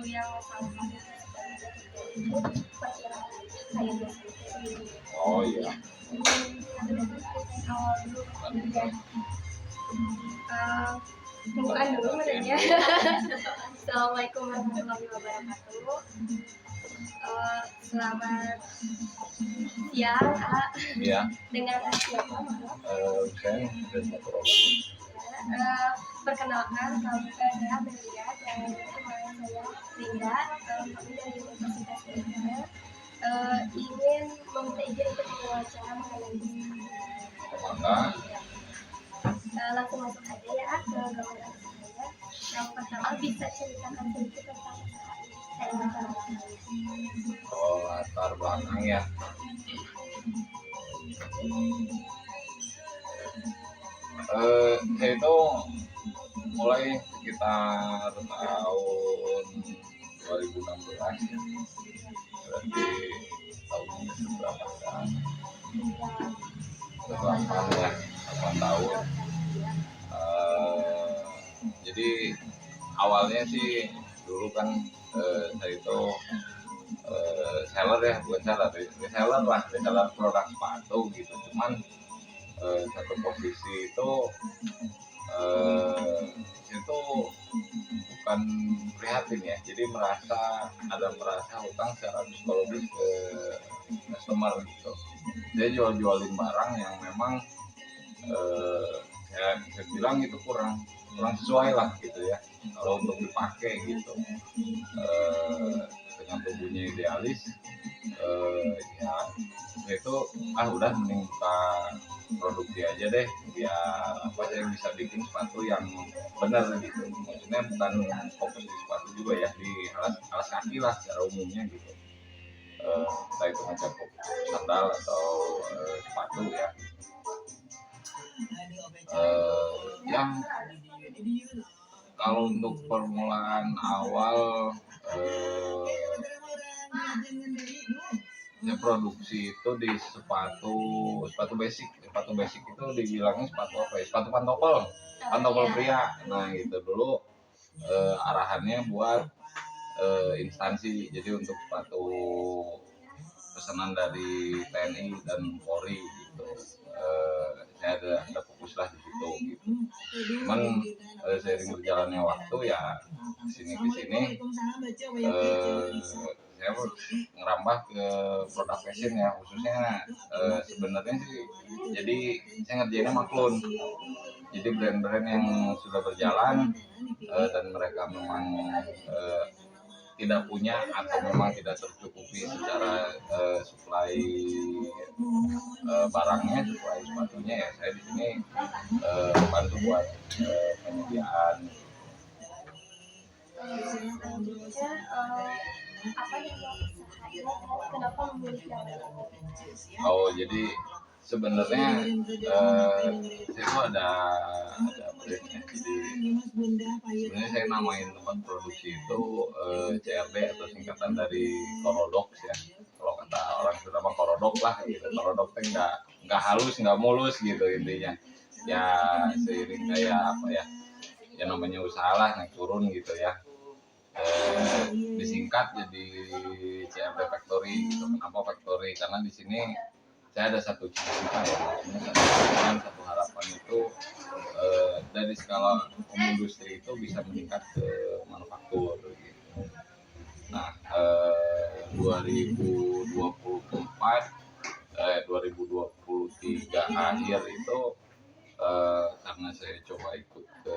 yang sama itu perkiraan kayak biasanya. Oh iya. Awal dulu pembukaan dulu menurutnya. Assalamualaikum warahmatullahi wabarakatuh. Selamat siang, Iya. dengan siapa? Saya sudah satu Perkenalkan, saya Belia dan teman saya Linda, kami dari Universitas Indonesia. Ingin meminta izin untuk diwawancara mengenai langsung masuk aja ya ke gambaran saya. Yang pertama, bisa ceritakan sedikit tentang usaha ini. Saya latar belakang ya. Saya itu mulai sekitar tahun 2016 ya. Berarti tahunnya berapa kan? 8 ya, 8 tahun. Jadi awalnya sih dulu kan saya itu seller ya, bukan seller, reseller produk sepatu gitu. Cuman satu posisi itu bukan prihatin ya, jadi merasa hutang secara psikologis ke customer gitu. Dia jualin barang yang memang saya bisa bilang itu kurang sesuai lah gitu ya kalau untuk dipakai gitu. Dengan tubuhnya idealis, ya itu udah mending buka produksi aja deh, biar saya bisa bikin sepatu yang benar gitu. Maksudnya bukan fokus di sepatu juga ya, di alas kaki lah secara umumnya gitu. Entah itu mencakup sandal atau sepatu ya. Yang kalau untuk permulaan awal ya produksi itu di sepatu basic itu dibilangnya sepatu apa ya, sepatu pantopel pria. Nah itu dulu arahannya buat instansi, jadi untuk sepatu pesanan dari TNI dan Polri gitu. Saya ada fokus lah di situ gitu. Cuman seiring berjalannya waktu ya kesini saya ngerambah ke produk fashion ya, khususnya sebenarnya sih jadi saya ngerjainnya maklun. Jadi brand-brand yang sudah berjalan dan mereka memang tidak punya atau memang tidak tercukupi secara supply barangnya, supply sepatunya, ya saya di sini bantu buat penyediaan. Apa yang usahanya, kenapa memilih yang jadi sebenarnya saya itu ada brandnya. Jadi sebenarnya saya namain tempat produksi itu CRD atau singkatan dari Corodox ya. Kalau kata orang itu nama Corodok lah gitu. Corodok itu nggak halus, nggak mulus gitu intinya. Ya seiring kayak apa ya, ya namanya usaha lah, naik turun gitu ya. Disingkat jadi CRD Factory gitu. Kenapa Factory? Karena di sini saya ada satu cita-cita ya, satu harapan itu dari skala industri itu bisa meningkat ke manufaktur gitu. Nah 2023 akhir itu karena saya coba ikut ke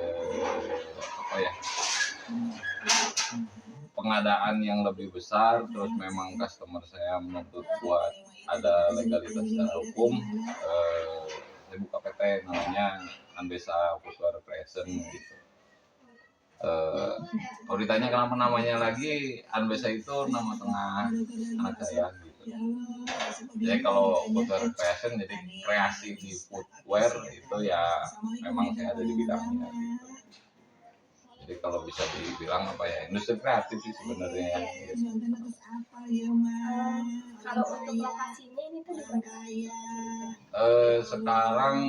pengadaan yang lebih besar, terus memang customer saya menuntut buat ada legalitas secara hukum, saya buka PT namanya Anbesa Footwear Creation gitu. Kalau ditanya kenapa namanya lagi, Anbesa itu nama tengah anak saya gitu. Jadi kalau Footwear Creation jadi kreasi di footwear itu ya memang saya ada di bidangnya gitu. Jadi kalau bisa dibilang apa ya, industri kreatif sih sebenarnya ya. Kalau untuk lokasinya ini tuh di mana? Sekarang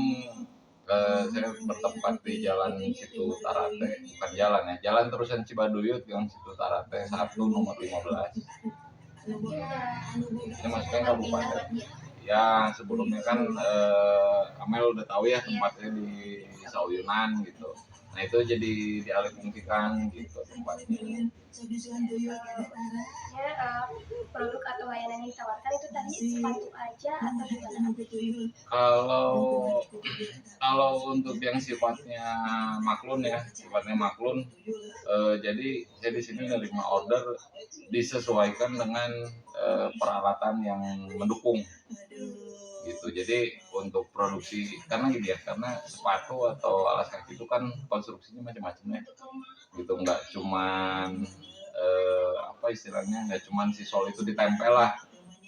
Saya bertempat di Jalan Situ Tarate, bukan jalan ya, Jalan Terusan Cibaduyut yang Situ Tarate 1 nomor 15. Ini masuknya kabupaten. Ya sebelumnya kan Amel udah tahu ya tempatnya di Sauyunan gitu. Nah itu jadi dialihfungsikan gitu tempatnya. Ya, produk atau layanan yang ditawarkan itu tadi sepatu aja atau gimana? Kalau kalau untuk yang sifatnya maklun ya, sifatnya maklun, jadi saya di sini menerima order disesuaikan dengan peralatan yang mendukung gitu. Jadi untuk produksi karena gini ya, karena sepatu atau alas kaki itu kan konstruksinya macam-macam ya, gitu nggak cuman apa istilahnya nggak cuman si sol itu ditempel lah,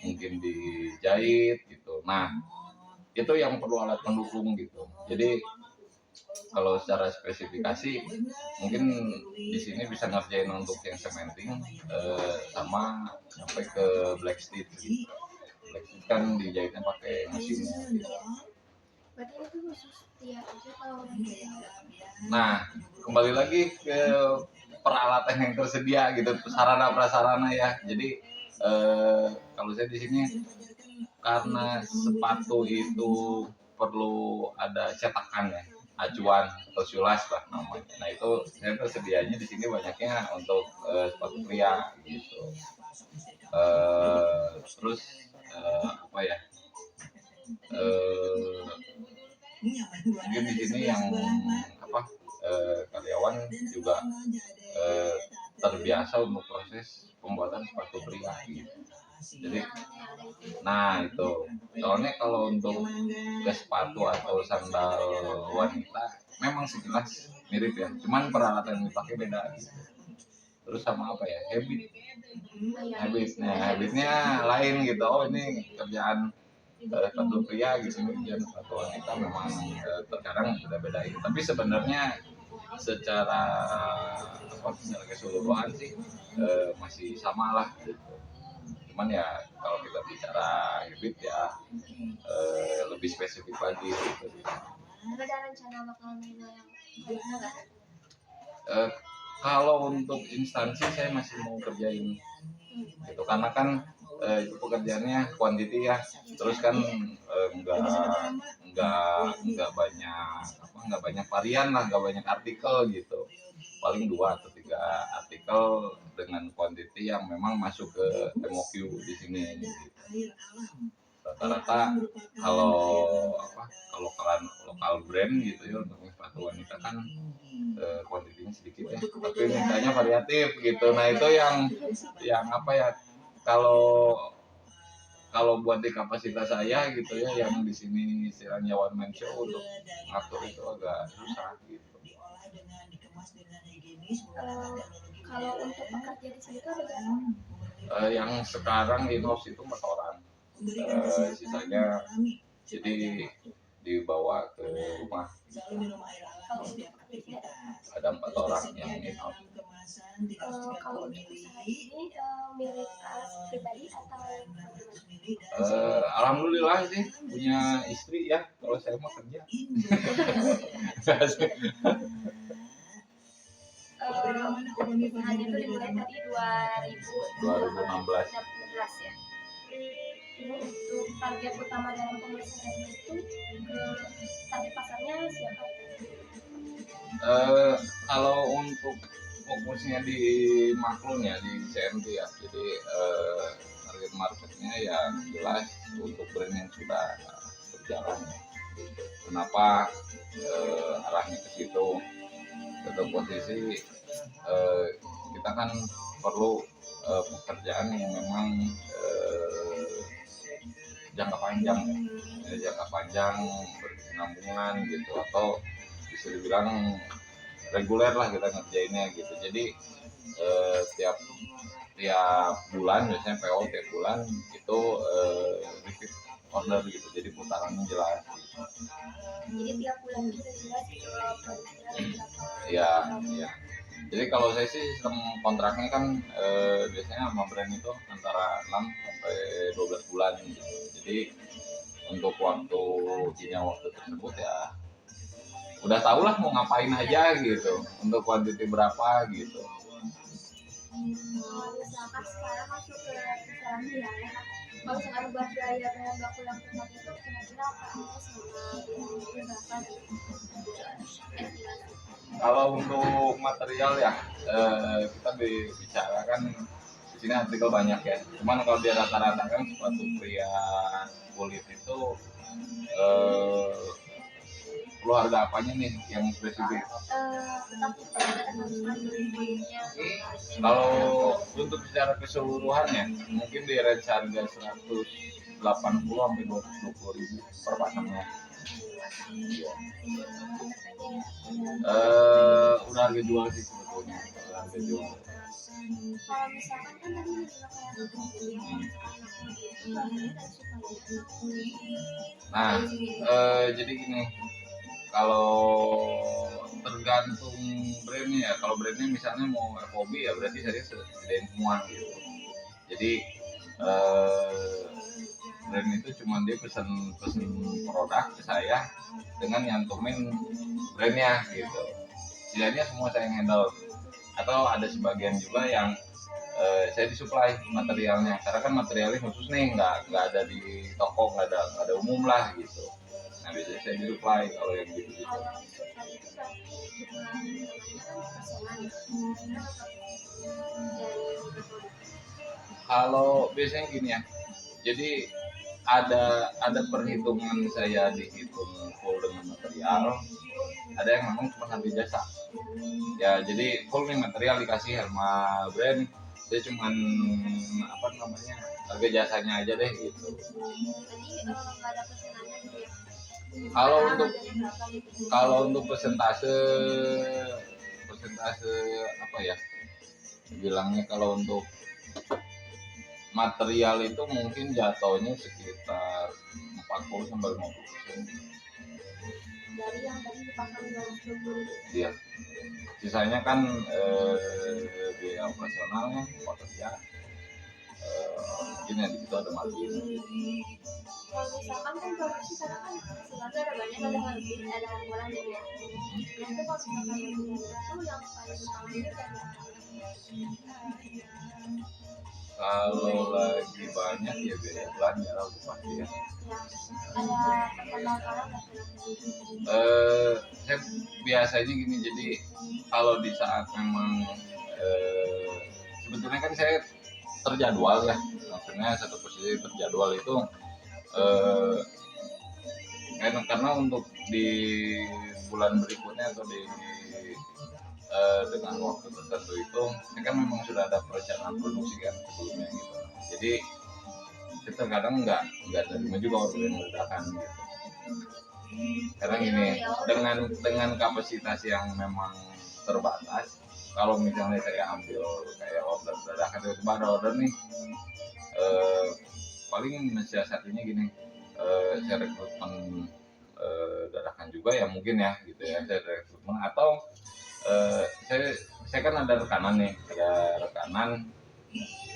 mungkin dijahit gitu. Nah itu yang perlu alat pendukung gitu. Jadi kalau secara spesifikasi mungkin di sini bisa ngerjain untuk yang cementing sama sampai ke black stitch gitu. Black stitch kan dijahitnya pakai mesinnya gitu. Berarti itu khusus dia aja kalau gitu. Nah kembali lagi ke peralatan yang tersedia gitu, sarana prasarana ya. Jadi kalau saya di sini karena sepatu itu perlu ada cetakan ya, acuan atau siulas lah namanya. Nah itu saya tersedianya di sini banyaknya untuk sepatu pria gitu. Terus apa ya? Mungkin di sini yang apa karyawan juga terbiasa untuk proses pembuatan sepatu pria gitu. Jadi, nah itu soalnya kalau untuk ke sepatu atau sandal wanita memang sekilas mirip ya, cuman peralatan yang dipakai beda gitu. Terus sama apa ya, habitnya lain gitu. Oh ini kerjaan sepatu pria gitu, kerjaan sepatu wanita memang terkadang beda-beda gitu. Tapi sebenarnya secara apa secara keseluruhan sih masih sama lah gitu. Cuman ya kalau kita bicara habit ya lebih spesifik lagi gitu. Ada rencana bakal nino yang enggak? Kalau untuk instansi saya masih mau kerjain gitu karena kan itu pekerjaannya quantity ya, terus kan nggak banyak varian lah, nggak banyak artikel gitu, paling 2 atau 3 artikel dengan quantity yang memang masuk ke MOQ di sini gitu. Rata-rata kalau lokal brand gitu ya untuk sepatu wanita kan kuantitinya sedikit ya, tapi mintanya variatif gitu. Nah itu yang apa ya, kalau buat di kapasitas saya gitu ya, yang di sini istilahnya one man show, untuk ngatur itu agak susah gitu. Kalau untuk pekerja di sini tuh ada berapa? Yang sekarang in-house itu 4 orang, sisanya jadi dibawa ke rumah. Kalau untuk pekerja Ada 4 orang yang in-house. kalau untuk usaha ini milik pribadi atau Alhamdulillah sih punya istri ya, kalau saya mau kerja. usahanya itu dimulai tadi 2016. ya. Ini untuk target utama dalam pemasaran itu ke target pasarnya siapa? Kalau untuk fokusnya di maklun ya, di CMT ya, jadi target marketnya ya jelas untuk brand yang sudah berjalan ya. Kenapa arahnya ke situ? Satu posisi kita kan perlu pekerjaan yang memang jangka panjang berkesinambungan gitu, atau bisa dibilang reguler lah kita ngerjainnya gitu. Jadi tiap bulan, biasanya PO tiap bulan itu repeat order gitu, jadi putarannya jelas gitu. Jadi tiap bulan itu udah jelas produksinya berapa? Ya. Jadi kalau saya sih sistem kontraknya kan biasanya sama brand itu antara 6 sampai 12 bulan gitu. Jadi untuk waktu tersebut ya udah tau lah mau ngapain aja gitu, untuk kuantiti berapa gitu. Kalau misalkan sekarang masuk ke kisaran biaya, kalau misalkan buat biaya bahan baku yang tetap itu kira-kira apa aja sama biayanya berapa gitu? Estimasi. Kalau untuk material ya, kita bicara kan di sini artikel banyak ya. Cuman kalau dia rata-rata kan sepatu pria kulit itu perlu harga apanya nih yang spesifik? Tetap kita harus beli kulitnya. Kalau untuk secara keseluruhan ya, mungkin di range harga 180 sampai 220 ribu per pasangnya. Udah harga jual sih sebetulnya, udah harga jual. Kalau misalkan kan tadi bilang kayak itu bahannya dari supaya Nah, jadi gini, kalau tergantung brandnya ya. Kalau brandnya misalnya mau FOB ya berarti saya sediain semua gitu. Jadi brand itu cuma dia pesen produk ke saya dengan nyantumin brandnya gitu. Sisanya semua saya yang handle. Atau ada sebagian juga yang saya disuplai materialnya, karena kan materialnya khusus nih, nggak ada di toko, nggak ada umum lah gitu. Nah biasanya saya disuplai kalau yang gitu. Kalau biasanya gini ya, jadi ada perhitungan, saya dihitung full dengan material, ada yang memang cuma harga jasa ya. Jadi full nih material dikasih sama brand, dia cuman apa namanya, harga jasanya aja deh gitu. Kalau untuk persentase apa ya bilangnya, kalau untuk material itu mungkin jatuhnya sekitar 40 sampai 50% dari yang tadi dipasang 220. Iya. Sisanya kan biaya operasionalnya, pekerja, mungkin yang itu ada margin. Kalau misalkan kan produksi karena kan sebenarnya ada banyak, ada lebih, ada kurang ya. Nah itu kalau misalkan itu yang paling utamanya dari Kalau lagi banyak ya biaya belanja lah pasti ya. ada perkenalkan Saya biasanya gini, jadi kalau di saat memang sebetulnya kan saya terjadwal ya, maksudnya satu posisi terjadwal itu karena untuk di bulan berikutnya atau di dengan waktu tertentu itu kan memang sudah ada perencanaan produksi kan sebelumnya gitu. Jadi kita kadang nggak terima juga order yang ledakan gitu. Karena gini, dengan kapasitas yang memang terbatas, kalau misalnya saya ambil kayak order dadakan, tiba-tiba ada order nih, paling mensiasatinya gini, saya rekrutmen dadakan juga ya mungkin ya gitu ya, saya rekrutmen atau saya kan ada rekanan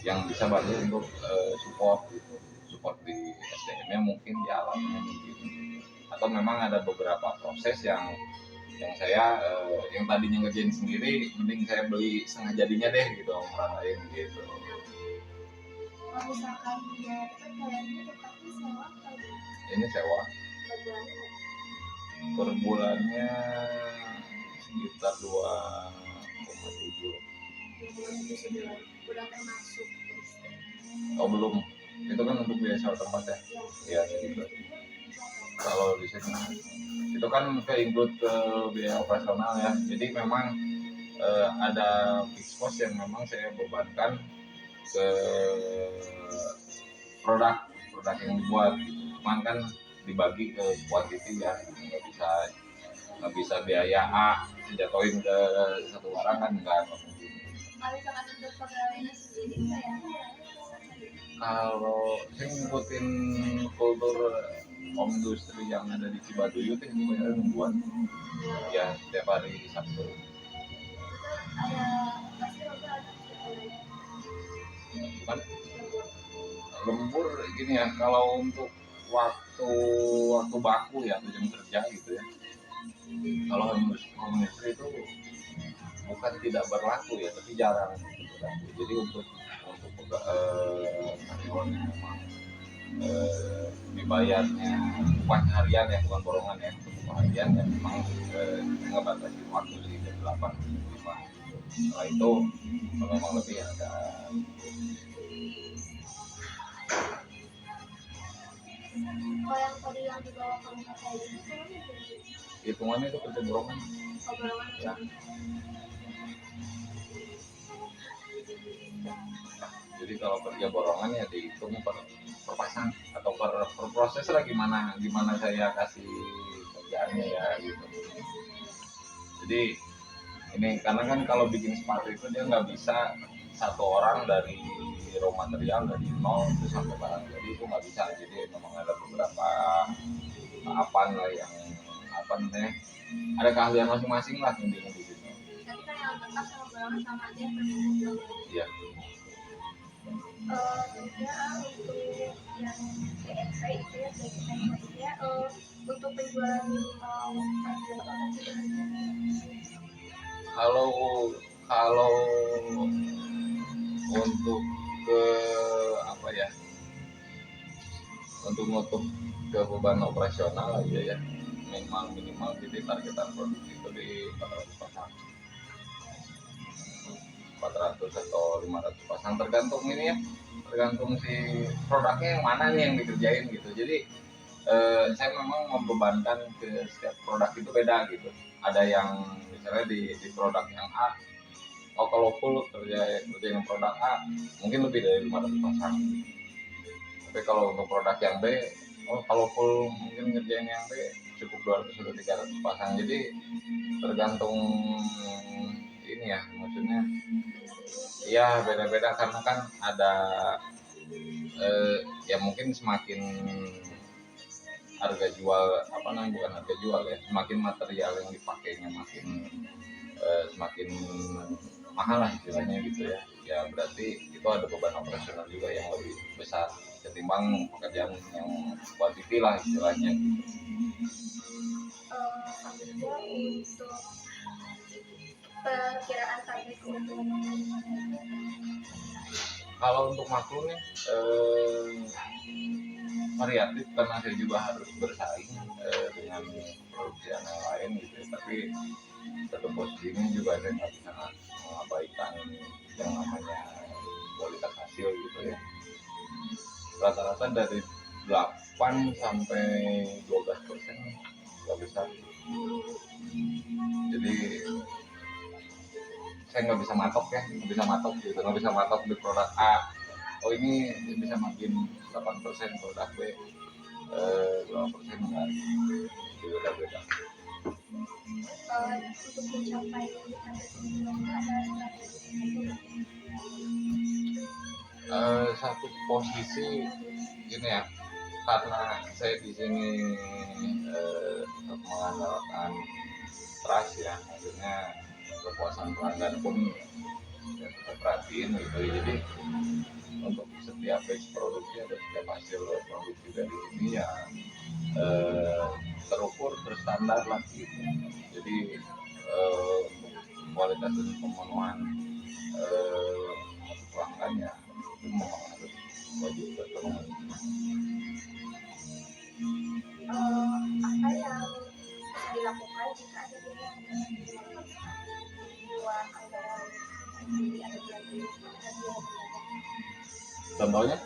yang bisa bantu untuk support di SDM-nya, mungkin di alatnya mungkin, atau memang ada beberapa proses yang saya yang tadinya ngerjain sendiri, mending saya beli setengah jadinya deh gitu, meratakin gitu. kalau misalkan dia kan kayaknya tetapi sewa kayak Ini sewa per bulannya sekitar 2,7. udah termasuk Oh belum, itu kan untuk biaya sewa tempat ya? Iya segitu. Kalau di sini itu kan ke include ke biaya operasional ya, jadi memang ada fixed cost yang memang saya bebankan ke produk yang dibuat, cuman kan dibagi ke quantity ya, nggak bisa biaya A dijatuhin ke satu barang kan nggak mungkin. Kalau saya ngikutin kultur industri yang ada di Cibaduyut itu kebanyakan membuat ya setiap hari Sabtu. Bukan lembur gini ya, kalau untuk waktu baku ya, jam kerja gitu ya, Kalau home industry itu bukan tidak berlaku ya, tapi jarang berlaku. Jadi untuk karyawan yang memang dibayarnya upah harian ya, bukan borongan ya, upah harian ya memang nggak batasi waktu sih, jam 8 5. Setelah itu kalau memang lebih ada. Kalau yang tadi yang dibawa ke rumah saya itu kan Hitungannya itu kerja borongan obrolan ya. Jadi kalau kerja borongan ya dihitung per pasang atau per proses lah, gimana saya kasih kerjaannya ya gitu. Jadi ini karena kan kalau bikin sepatu itu dia nggak bisa satu orang dari raw material dari nol itu sampai barang jadi itu nggak bisa. Jadi memang ada beberapa tahapan lah yang apa namanya, ada keahlian masing-masing lah intinya di situ. tapi kan yang tetap sama borongan sama aja berbeda. Iya. Kerja untuk yang PFP itu ya untuk penjualan Kalau kalau untuk ke apa ya, untuk nutup ke beban operasional aja ya, minimal jadi targetan produksi itu di 400 pasang, 400 atau 500 pasang tergantung ini ya, tergantung si produknya yang mana nih yang dikerjain gitu. Jadi saya memang membebankan ke setiap produk itu beda gitu. Ada yang misalnya di produk yang A, oh kalau full kerja yang produk A mungkin lebih dari 500 pasang. Tapi kalau untuk produk yang B, oh kalau full mungkin ngerjain yang B cukup 200 atau 300 pasang. Jadi tergantung ini ya, maksudnya ya beda-beda karena kan ada ya mungkin semakin harga jual apa namanya, bukan harga jual ya, semakin material yang dipakainya semakin mahal lah istilahnya gitu ya. Ya berarti itu ada beban operasional juga yang lebih besar ketimbang pekerjaan yang quantity lah istilahnya. Selanjutnya untuk perkiraan target keuntungan Kalau untuk maklum nih variatif karena saya juga harus bersaing dengan produksi yang lain gitu ya. Tapi satu posisi ini juga saya nggak bisa mengabaikan yang namanya kualitas hasil gitu ya. Rata-rata dari 8 sampai 12% nggak besar. Jadi saya nggak bisa matok ya, nggak bisa matok di produk A. Oh ini bisa makin 8%, produk B 2% enggak, itu beda-beda. untuk mencapai target keuntungan ada strategi Satu posisi ini ya, karena saya di sini mengandalkan trust ya, maksudnya kepuasan pelanggan pun ya, kita perhatiin gitu. Jadi untuk setiap batch produksi atau setiap hasil produksi dari ini ya terukur berstandar lah gitu. Jadi kualitas dan pemenuhan pelanggan ya itu memang harus wajib terpenuhi. apa yang bisa dilakukan jika ada yang buat anggaran jadi ada belanja Contohnya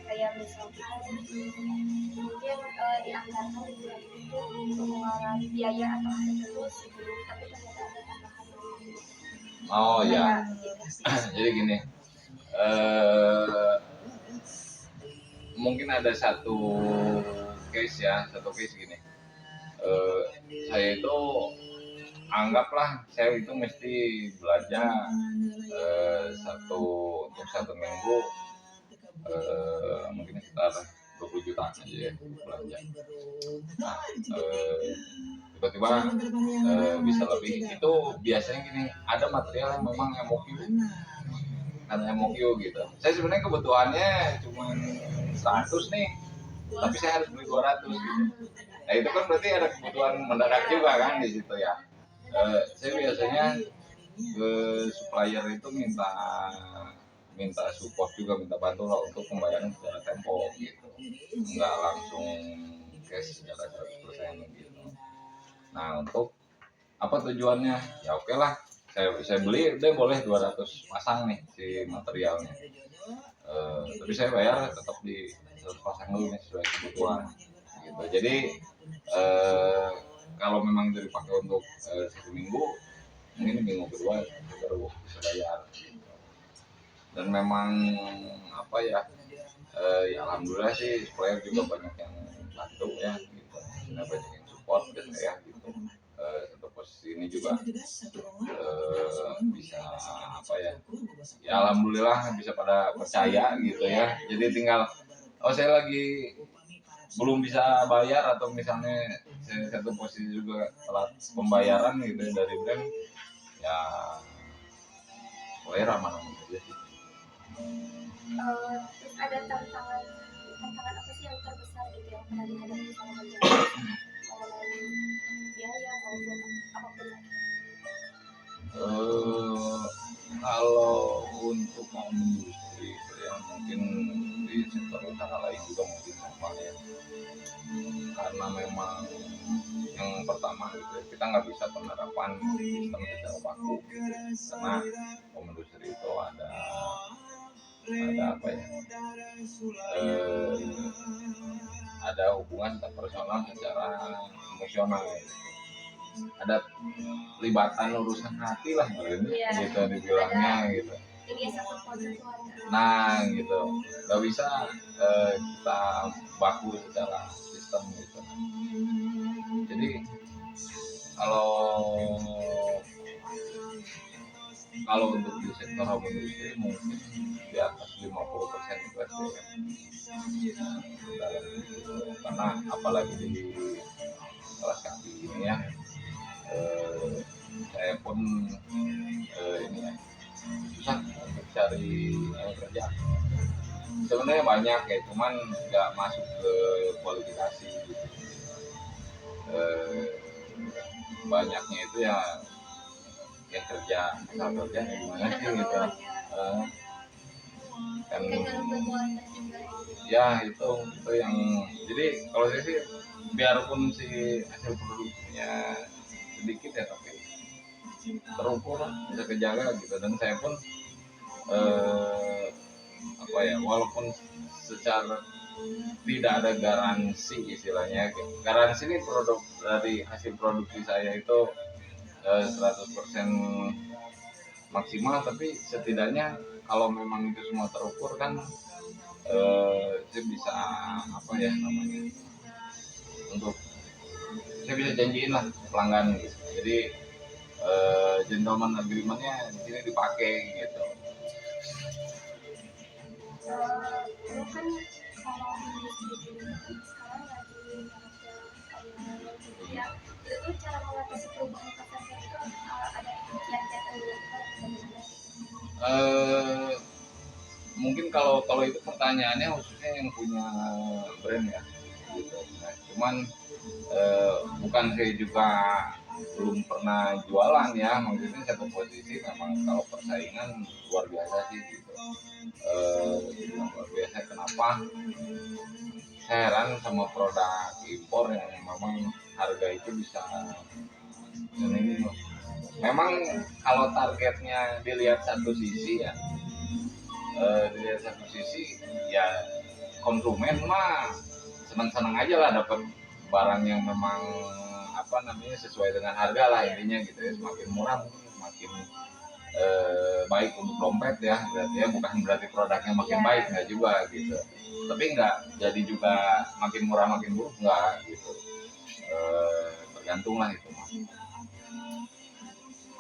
kayak misalkan mungkin dianggarkan di bulan itu pengeluaran biaya atau apa terus sebelum tapi ternyata ada tambahan oh ya jadi gini, mungkin ada satu case gini, saya itu anggaplah saya itu mesti belanja untuk satu minggu mungkin sekitar 20 jutaan aja ya belanja. Nah, tiba-tiba bisa lebih. Itu biasanya gini, ada material yang memang MOQ, karena MOQ gitu. Saya sebenarnya kebutuhannya cuma 100 nih, tapi saya harus beli 200 gitu. Nah itu kan berarti ada kebutuhan mendadak juga kan di situ ya. Saya biasanya ke supplier itu minta minta support juga, minta bantu lah untuk pembayaran secara tempo gitu, nggak langsung cash secara 100% gitu. Nah untuk apa tujuannya? Ya oke lah, saya beli deh boleh 200 pasang nih si materialnya. Tapi saya bayar tetap di 100 pasang dulu nih sesuai kebutuhan gitu. Jadi kalau memang itu dipakai untuk 1 minggu, mungkin minggu kedua baru bisa bayar gitu. Dan memang apa ya, ya alhamdulillah sih supplier juga banyak yang bantu ya gitu, sudah banyak yang support ke saya gitu. Untuk posisi ini juga bisa apa ya, ya alhamdulillah bisa pada percaya gitu ya. Jadi tinggal saya lagi belum bisa bayar atau misalnya saya satu posisi juga telat pembayaran gitu ya dari brand, ya supplier aman-aman aja sih. Terus ada tantangan apa sih yang terbesar gitu yang pernah dihadapi sama penjual mengenai biaya maupun apapun lagi? Kalau untuk industri itu ya mungkin di sektor usaha lain juga mungkin sama ya, karena memang yang pertama gitu kita nggak bisa penerapan sistem secara baku gitu. Karena industri itu ada apa ya, ada hubungan personal secara emosional gitu. Ada pelibatan urusan hati lah gitu dibilangnya gitu. Nah gitu, nggak bisa kita baku secara sistem gitu. Jadi kalau untuk di sektor home industry mungkin di atas 50% juga sih ya. Karena apalagi di kelas kaki ini ya, saya pun ini ya susah untuk cari kerja. Sebenarnya banyak ya, cuman nggak masuk ke kualifikasi gitu. Banyaknya itu ya yang kerja asal kerja gimana sih gitu. Kan ya itu yang jadi kalau saya sih biarpun si hasil produksinya sedikit ya tapi terukur lah, bisa kejaga gitu. Dan saya pun apa ya, walaupun secara tidak ada garansi istilahnya, garansi ini produk dari hasil produksi saya itu 100% maksimal, tapi setidaknya kalau memang itu semua terukur kan saya bisa apa ya namanya, untuk saya bisa janjiin lah pelanggan gitu. Jadi gentleman agreement-nya di sini dipakai gitu. Lu kan kalau industri sekarang lagi ya itu cara mengatasi perubahan pasarnya itu ada kiat-kiat yang dilakukan. Mungkin kalau itu pertanyaannya khususnya yang punya brand ya gitu. Nah, cuman bukan saya juga belum pernah jualan ya, maksudnya satu posisi memang kalau persaingan luar biasa sih gitu. Luar biasa. Kenapa saya heran sama produk impor yang memang harga itu bisa ini loh. Memang kalau targetnya dilihat satu sisi ya, dilihat satu sisi ya konsumen mah senang-senang aja lah dapat barang yang memang apa namanya sesuai dengan harga lah intinya gitu ya. Semakin murah semakin baik untuk dompet ya, berarti ya bukan berarti produknya makin baik, nggak juga gitu. Tapi nggak jadi juga makin murah makin buruk, nggak gitu. Tergantung lah itu mah.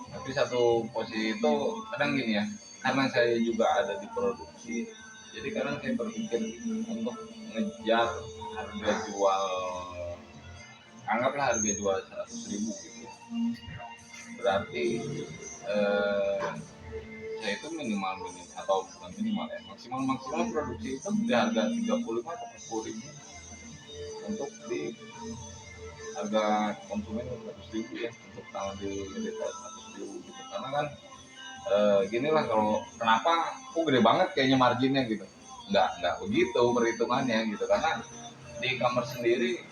Tapi satu posisi itu kadang gini ya, karena saya juga ada di produksi, jadi kadang saya berpikir untuk ngejar harga jual, anggaplah harga jual 100.000 gitu, berarti saya itu minimal atau bukan minimal ya, maksimal produksi itu di harga 35 atau 40.000 untuk harga konsumen 100.000 ya untuk tanggal di retail 100.000 gitu. Karena kan gini lah, kalau kenapa kok gede banget kayaknya marginnya gitu, nggak begitu perhitungannya gitu. Karena di e-commerce sendiri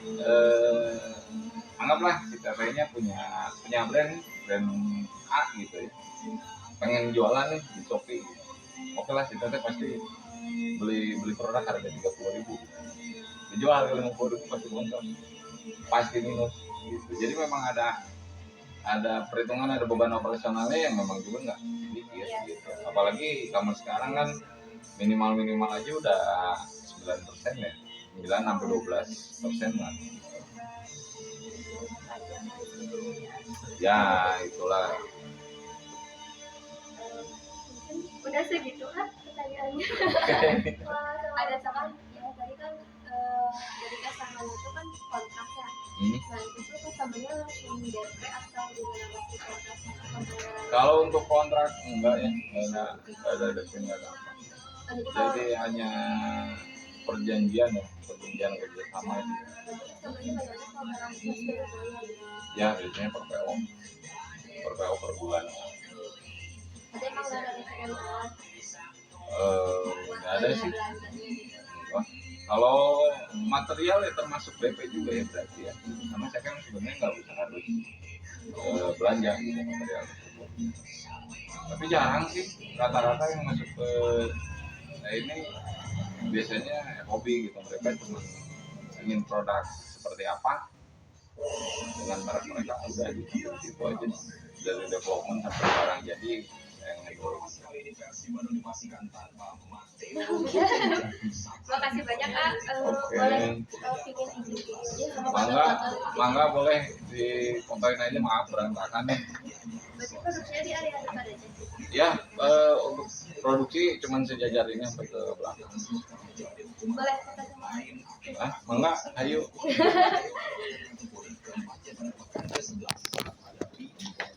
anggaplah si tetehnya punya brand A gitu ya, pengen jualan nih di Shopee, oke lah si teteh pasti beli produk harga 30.000, dijual harga 50.000 pasti boncos, pasti minus gitu. Jadi memang ada perhitungan, ada beban operasionalnya yang memang juga nggak sedikit gitu. Apalagi e-commerce sekarang kan minimal aja udah 9% ya, 9-12% lah. Ya itulah. Udah segitu kan pertanyaannya. Ada kan ya tadi kan dari customer itu kan kontrak ya. Nah itu customernya langsung DP atau gimana waktu kontrak? Kalau untuk kontrak enggak ya, nggak ada DP, nggak ada apa. Jadi hanya perjanjian kerjasama itu. Ya biasanya per PO per bulan. Nggak ada sih. Kalau material ya termasuk DP juga ya berarti ya. Karena saya kan sebenarnya nggak usah harus belanja gitu material tersebut. Tapi jarang sih, rata-rata yang masuk ke ini biasanya hobi gitu, mereka cuma ingin produk seperti apa dengan merek mereka, udah di situ aja dari development sampai barang jadi yang ngedorong. Makasih banyak Kak. Boleh pingin izin videonya sama Mangga boleh dikontain aja, maaf berantakan nih. Berarti produksinya di area depan aja? Ya, untuk produksi cuman sejajar ini sampai ke belakang. Boleh. Mangga, ayo.